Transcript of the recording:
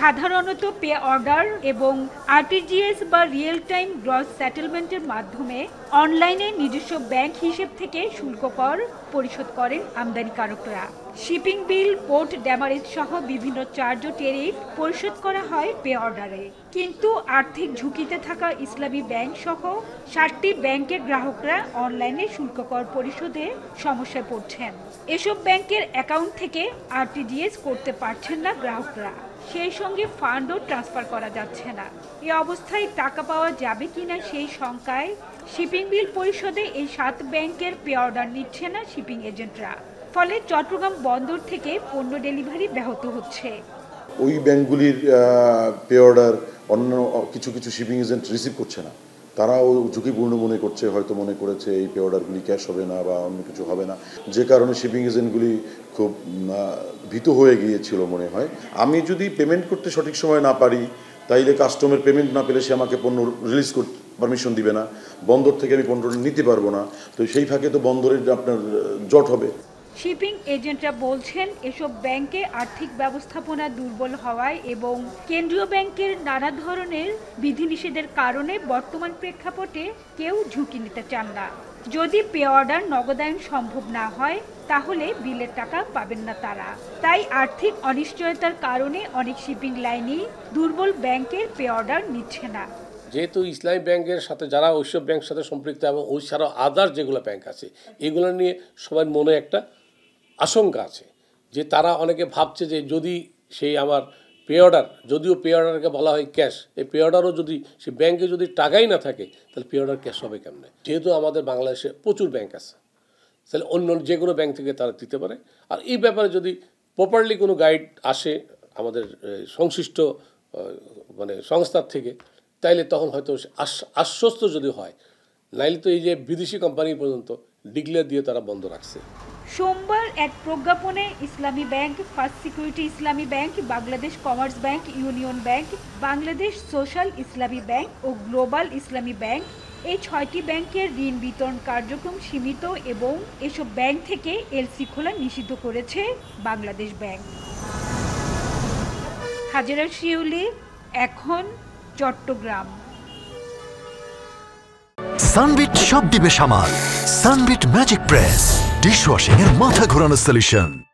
সাধারণত pay order এবং RTGS বা রিয়েল টাইম গ্রস সেটেলমেন্টের মাধ্যমে অনলাইনে নিজস্ব ব্যাংক হিসেব থেকে শুল্ক কর পরিশোধ করেন আমদানিকারকরা। শিপিং বিল, পোর্ট ড্যামারেজ সহ বিভিন্ন চার্জ ও ট্যারিফ পরিশোধ করা হয় পে অর্ডারে। কিন্তু আর্থিক ঝুঁকিতে থাকা ইসলামী ব্যাংক সহ 60টি ব্যাংকের গ্রাহকরা অনলাইনে শুল্ক কর পরিশোধে সমস্যায় পড়ছেন। এসব ব্যাংকের অ্যাকাউন্ট থেকে আরটিজিএস করতে পারছেন না গ্রাহকরা, সেই সঙ্গে ফান্ডও ট্রান্সফার করা যাচ্ছে না। এই অবস্থায় টাকা পাওয়া যাবে কিনা সেই শঙ্কায় শিপিং বিল পরিশোধে এই 7 ব্যাংকের পে অর্ডার নিচ্ছে না শিপিং এজেন্টরা। ফলে চট্টগ্রাম বন্দর থেকে পণ্য ডেলিভারি ব্যাহত হচ্ছে। ওই ব্যাংকগুলির পে অর্ডার অন্য কিছু কিছু শিপিং এজেন্ট রিসিভ করছে না। তারাও ঝুঁকিপূর্ণ মনে করছে, হয়তো মনে করেছে এই পে অর্ডারগুলি ক্যাশ হবে না বা অন্য কিছু হবে না, যে কারণে শিপিং এজেন্টগুলি খুব ভীত হয়ে গিয়েছিল মনে হয়। আমি যদি পেমেন্ট করতে সঠিক সময় না পারি, তাইলে কাস্টমের পেমেন্ট না পেলে সে আমাকে পণ্য রিলিজ করতে পারমিশন দিবে না, বন্দর থেকে আমি পণ্যটা নিতে পারবো না। তো সেই ফাঁকে তো বন্দরের আপনার জট হবে। শিপিং এজেন্টরা বলছেন, এসব ব্যাংকে আর্থিক ব্যবস্থাপনা দুর্বল হওয়ায় এবং কেন্দ্রীয় ব্যাংকের নানা ধরনের বিধিনিষেধের কারণে বর্তমান প্রেক্ষাপটে কেউ ঝুঁকি নিতে চান না। যদি পে অর্ডার নগদায়ন সম্ভব না হয়, তাহলে বিলের টাকা পাবেন না তারা। তাই আর্থিক অনিশ্চয়তার কারণে অনেক শিপিং লাইনই দুর্বল ব্যাংকের পে অর্ডার নিচ্ছে না। যেহেতু ইসলামী ব্যাংকের সাথে যারা ওইসব ব্যাংকের সাথে সম্পৃক্ত এবং ওই ছাড়াও আদার যেগুলো ব্যাংক আছে, এগুলো নিয়ে সবার মনে একটা আশঙ্কা আছে যে তারা অনেকে ভাবছে যে যদি সেই আমার পে অর্ডার, যদিও পে অর্ডারকে বলা হয় ক্যাশ, এই পে অর্ডারও যদি সে ব্যাংকে যদি টাকাই না থাকে, তাহলে পে অর্ডার ক্যাশ হবে কেমনে? যেহেতু আমাদের বাংলাদেশে প্রচুর ব্যাংক আছে, তাহলে অন্য যে কোনো ব্যাংক থেকে তারা দিতে পারে। আর এই ব্যাপারে যদি প্রপারলি কোনো গাইড আসে আমাদের সংশ্লিষ্ট সংস্থার থেকে, তাইলে তখন হয়তো আশ্বস্ত যদি হয়, নাইলে তো এই যে বিদেশি কোম্পানি পর্যন্ত ডিক্লেয়ার দিয়ে তারা বন্ধ রাখছে। সোমবার এক প্রজ্ঞাপনে ইসলামী ব্যাংক, ফার্স্ট সিকিউরিটি ইসলামী bank, Bangladesh commerce bank, union bank, Bangladesh social ইসলামী ব্যাংক ও গ্লোবাল ইসলামী ব্যাংক, এই 6টি ব্যাংকের ঋণ বিতরণ কার্যক্রম সীমিত এবং এসব ব্যাংক থেকে এলসি খোলা নিষিদ্ধ করেছে বাংলাদেশ ব্যাংক। হাজেরা শিউলি, এখন, চট্টগ্রাম। সানবিট সব দিবে সামাল। সানবিট ম্যাজিক প্রেস ডিশওয়াশিং এর মাথা ঘোরানো সলিউশন।